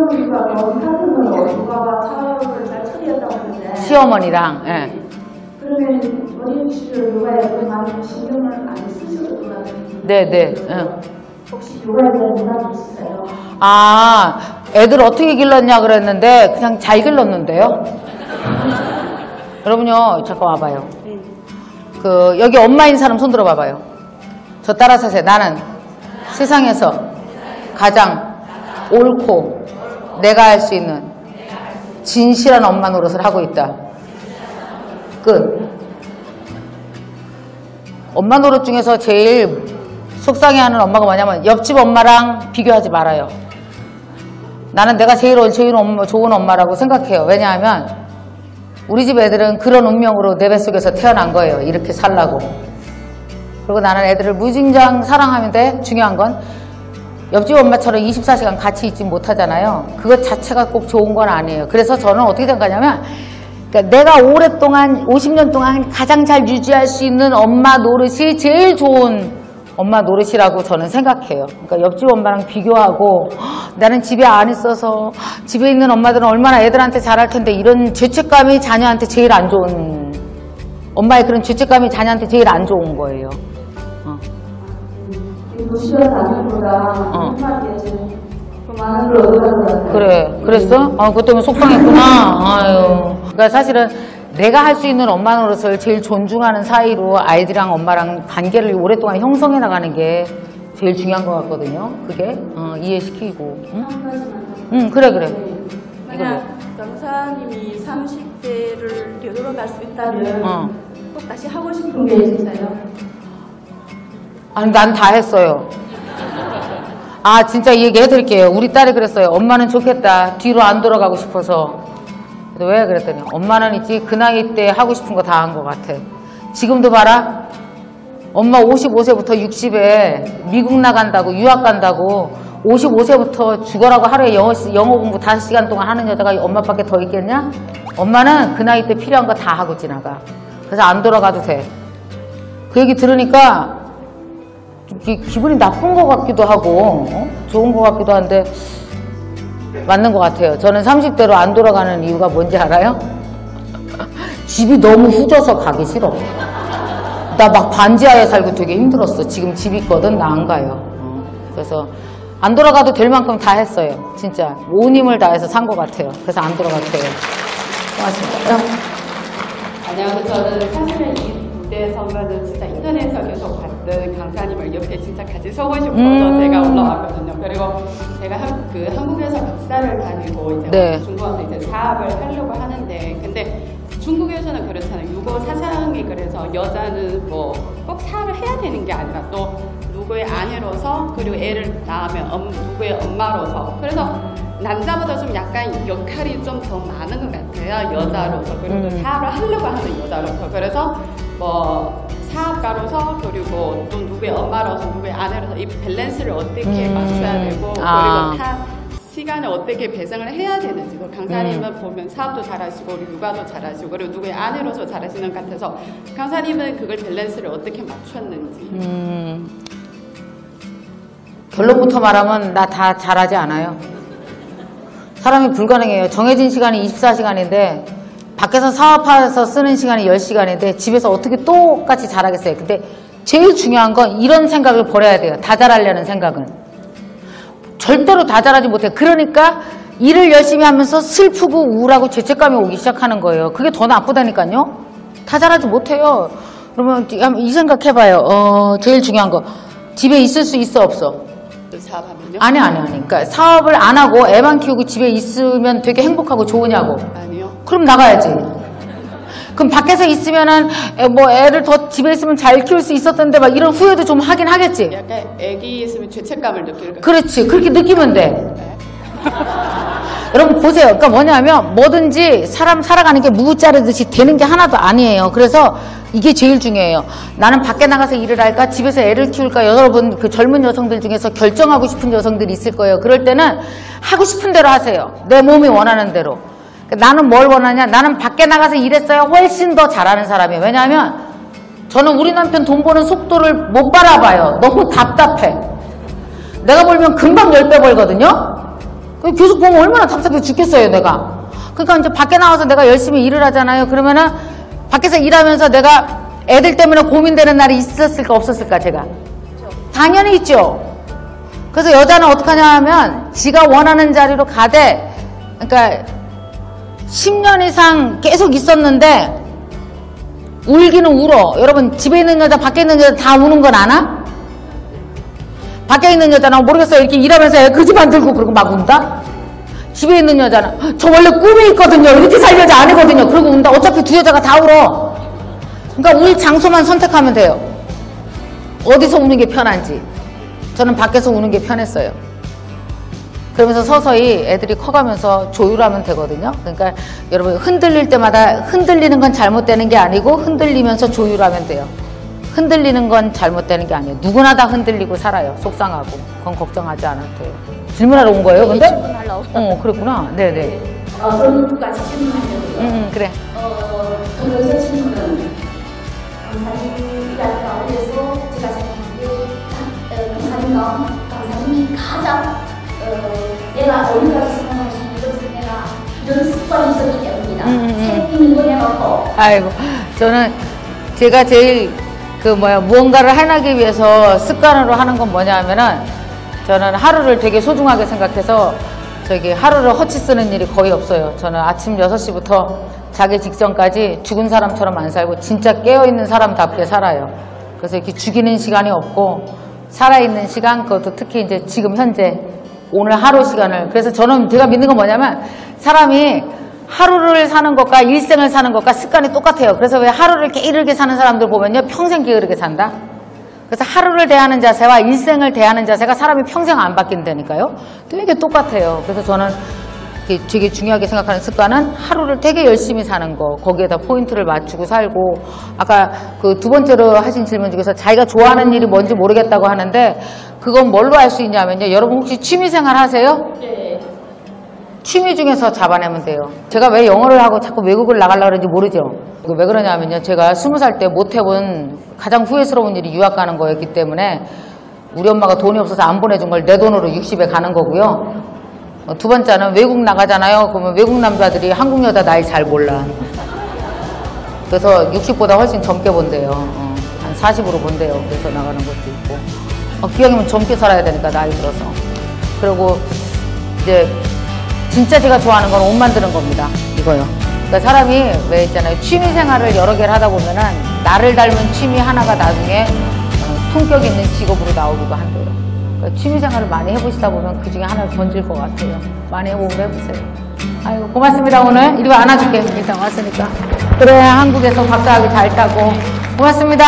시어머니가 너무 사람은 엄마가 사업을 잘 처리했다고 하는데 시어머니랑, 예. 그러면 어린 시절 육아에 많이 신경을 안 쓰셔도 것 같은데 네네. 예. 혹시 육아에 대한 문화도 있으세요? 아, 애들 어떻게 길렀냐 그랬는데 그냥 잘 길렀는데요. 여러분요, 잠깐 와봐요. 여기 엄마인 사람 손 들어봐봐요. 저 따라서 하세요. 나는 세상에서 가장 옳고 내가 할 수 있는 진실한 엄마 노릇을 하고 있다. 끝. 엄마 노릇 중에서 제일 속상해하는 엄마가 뭐냐면 옆집 엄마랑 비교하지 말아요. 나는 내가 제일 좋은 엄마라고 생각해요. 왜냐하면 우리 집 애들은 그런 운명으로 내 뱃속에서 태어난 거예요. 이렇게 살라고. 그리고 나는 애들을 무진장 사랑하는데 중요한 건 옆집 엄마처럼 24시간 같이 있지 못하잖아요. 그것 자체가 꼭 좋은 건 아니에요. 그래서 저는 어떻게 생각하냐면 그러니까 내가 오랫동안 50년 동안 가장 잘 유지할 수 있는 엄마 노릇이 제일 좋은 엄마 노릇이라고 저는 생각해요. 그러니까 옆집 엄마랑 비교하고 나는 집에 안 있어서 집에 있는 엄마들은 얼마나 애들한테 잘할 텐데 이런 죄책감이 자녀한테 제일 안 좋은 엄마의 그런 죄책감이 자녀한테 제일 안 좋은 거예요. 도시락 단위보다 한마디에 좀 많은 걸 얻어가는 것 같아요. 그래, 그랬어? 그것 때문에 속상했구나. 아유. 그러니까 사실은 내가 할 수 있는 엄마 노릇을 제일 존중하는 사이로 아이들이랑 엄마랑 관계를 오랫동안 형성해 나가는 게 제일 중요한 것 같거든요. 그게 이해시키고. 응, 그래. 만약 강사님이 30대를 되돌아갈 수 있다면 꼭 다시 하고 싶은 게 있으세요? 아니, 난 다 했어요. 아, 진짜 이 얘기 해드릴게요. 우리 딸이 그랬어요. 엄마는 좋겠다. 뒤로 안 돌아가고 싶어서. 왜 그랬더니 엄마는 있지 그 나이 때 하고 싶은 거 다 한 것 같아. 지금도 봐라. 엄마 55세부터 60에 미국 나간다고 유학 간다고 55세부터 죽어라고 하루에 영어 공부 5시간 동안 하는 여자가 엄마밖에 더 있겠냐? 엄마는 그 나이 때 필요한 거 다 하고 지나가. 그래서 안 돌아가도 돼. 그 얘기 들으니까 기분이 나쁜 것 같기도 하고 좋은 것 같기도 한데 맞는 것 같아요. 저는 30대로 안 돌아가는 이유가 뭔지 알아요? 집이 너무 후져서 가기 싫어. 나 막 반지하에 살고 되게 힘들었어. 지금 집 있거든. 나 안 가요. 그래서 안 돌아가도 될 만큼 다 했어요. 진짜 온 힘을 다해서 산 것 같아요. 그래서 안 돌아가도 돼요. 고맙습니다. 안녕하세요. 저는 사실은 이 무대 선배는 진짜 인터넷에서 계속 봤던 강사님을 옆에 진짜 같이 서고 싶어서 제가 올라왔거든요. 그리고 제가 한국에서 박사를 다니고 이제 네. 중국 와서 이제 사업을 하려고 하는데 근데 중국에서는 그렇잖아요. 유교 사상이 그래서 여자는 뭐 꼭 사업을 해야 되는 게 아니라 또 누구의 아내로서 그리고 애를 낳으면 누구의 엄마로서 그래서 남자보다 좀 약간 역할이 좀 더 많은 것 같아요. 여자로서 그리고 사업을 하려고 하는 여자로서 그래서 뭐 사업가로서 그리고 또 누구의 엄마로서 누구의 아내로서 이 밸런스를 어떻게 맞춰야 되고 그리고 다 시간을 어떻게 배정을 해야 되는지 강사님은 보면 사업도 잘하시고 육아도 잘하시고 그리고 누구의 아내로서 잘하시는 것 같아서 강사님은 그걸 밸런스를 어떻게 맞췄는지 결론부터 말하면 나 다 잘하지 않아요. 사람이 불가능해요. 정해진 시간이 24시간인데 밖에서 사업해서 쓰는 시간이 10시간인데 집에서 어떻게 똑같이 잘하겠어요. 근데 제일 중요한 건 이런 생각을 버려야 돼요. 다 잘하려는 생각은. 절대로 다 잘하지 못해. 그러니까 일을 열심히 하면서 슬프고 우울하고 죄책감이 오기 시작하는 거예요. 그게 더 나쁘다니까요. 다 잘하지 못해요. 그러면 이 생각해봐요. 제일 중요한 거. 집에 있을 수 있어 없어? 사업하면요? 아니. 그러니까 사업을 안 하고 애만 키우고 집에 있으면 되게 행복하고 좋으냐고. 아니요. 그럼 나가야지. 그럼 밖에서 있으면은 뭐 애를 더 집에 있으면 잘 키울 수 있었던데 막 이런 후회도 좀 하긴 하겠지. 약간 애기 있으면 죄책감을 느낄 거. 그렇지. 그렇게 느끼면 돼. 여러분 보세요. 그러니까 뭐냐면 뭐든지 사람 살아가는 게 무 자르듯이 되는 게 하나도 아니에요. 그래서 이게 제일 중요해요. 나는 밖에 나가서 일을 할까 집에서 애를 키울까. 여러분 그 젊은 여성들 중에서 결정하고 싶은 여성들이 있을 거예요. 그럴 때는 하고 싶은 대로 하세요. 내 몸이 원하는 대로. 나는 뭘 원하냐? 나는 밖에 나가서 일했어야 훨씬 더 잘하는 사람이에요. 왜냐하면 저는 우리 남편 돈 버는 속도를 못 바라봐요. 너무 답답해. 내가 벌면 금방 10배 벌거든요. 계속 보면 얼마나 답답해 죽겠어요, 내가. 그러니까 이제 밖에 나와서 내가 열심히 일을 하잖아요. 그러면은 밖에서 일하면서 내가 애들 때문에 고민되는 날이 있었을까 없었을까 제가. 당연히 있죠. 그래서 여자는 어떻게 하냐 하면 지가 원하는 자리로 가되, 그러니까 10년 이상 계속 있었는데 울기는 울어. 여러분 집에 있는 여자 밖에 있는 여자 다 우는 건 아나? 밖에 있는 여자는 모르겠어요. 이렇게 일하면서 그 집안 들고 그러고 막 운다? 집에 있는 여자는 저 원래 꿈이 있거든요. 이렇게 살 여자 아니거든요. 그러고 운다. 어차피 두 여자가 다 울어. 그러니까 울 장소만 선택하면 돼요. 어디서 우는 게 편한지. 저는 밖에서 우는 게 편했어요. 그러면서 서서히 애들이 커가면서 조율하면 되거든요. 그러니까 여러분 흔들릴 때마다 흔들리는 건 잘못되는 게 아니고 흔들리면서 조율하면 돼요. 흔들리는 건 잘못되는 게 아니에요. 누구나 다 흔들리고 살아요. 속상하고. 그건 걱정하지 않아도 돼요. 질문하러 온 거예요, 근데? 그랬구나. 네네. 저는 두 가지 질문하려고요. 그래. 첫 번째 질문은 강사님이라는 가운데서 제가 생각하기에 강사님이 가장 내가 어린이라고 생각하고 싶은 것은 내가 이런 습관이 있었기 때문이다. 책 읽는 거 내놓고. 아이고, 저는 제가 제일 무언가를 해나기 위해서 습관으로 하는 건 뭐냐 하면은 저는 하루를 되게 소중하게 생각해서 하루를 허치 쓰는 일이 거의 없어요. 저는 아침 6시부터 자기 직전까지 죽은 사람처럼 안 살고 진짜 깨어있는 사람답게 살아요. 그래서 이렇게 죽이는 시간이 없고 살아있는 시간, 그것도 특히 이제 지금 현재 오늘 하루 시간을. 그래서 저는 제가 믿는 건 뭐냐면 사람이 하루를 사는 것과 일생을 사는 것과 습관이 똑같아요. 그래서 왜 하루를 게으르게 사는 사람들 보면요 평생 게으르게 산다. 그래서 하루를 대하는 자세와 일생을 대하는 자세가 사람이 평생 안 바뀐다니까요. 되게 똑같아요. 그래서 저는 되게 중요하게 생각하는 습관은 하루를 되게 열심히 사는 거, 거기에다 포인트를 맞추고 살고. 아까 그 두 번째로 하신 질문 중에서 자기가 좋아하는 일이 뭔지 모르겠다고 하는데 그건 뭘로 알 수 있냐면요, 여러분 혹시 취미생활 하세요? 네. 취미 중에서 잡아내면 돼요. 제가 왜 영어를 하고 자꾸 외국을 나가려고 그러는지 모르죠. 왜 그러냐면요, 제가 20살 때 못 해본 가장 후회스러운 일이 유학 가는 거였기 때문에 우리 엄마가 돈이 없어서 안 보내준 걸 내 돈으로 60에 가는 거고요. 두 번째는 외국 나가잖아요. 그러면 외국 남자들이 한국 여자 나이 잘 몰라. 그래서 60보다 훨씬 젊게 본대요. 한 40으로 본대요. 그래서 나가는 것도 있고. 기왕이면 젊게 살아야 되니까 나이 들어서. 그리고 이제 진짜 제가 좋아하는 건 옷 만드는 겁니다. 이거요. 그러니까 사람이 왜 있잖아요. 취미 생활을 여러 개를 하다 보면은 나를 닮은 취미 하나가 나중에 품격 있는 직업으로 나오기도 한대요. 그러니까 취미 생활을 많이 해보시다 보면 그 중에 하나를 건질 것 같아요. 많이 해보고 해보세요. 아이고, 고맙습니다. 오늘 이리 와 안아줄게. 이상 왔으니까. 그래, 한국에서 박사학위 잘 따고. 고맙습니다.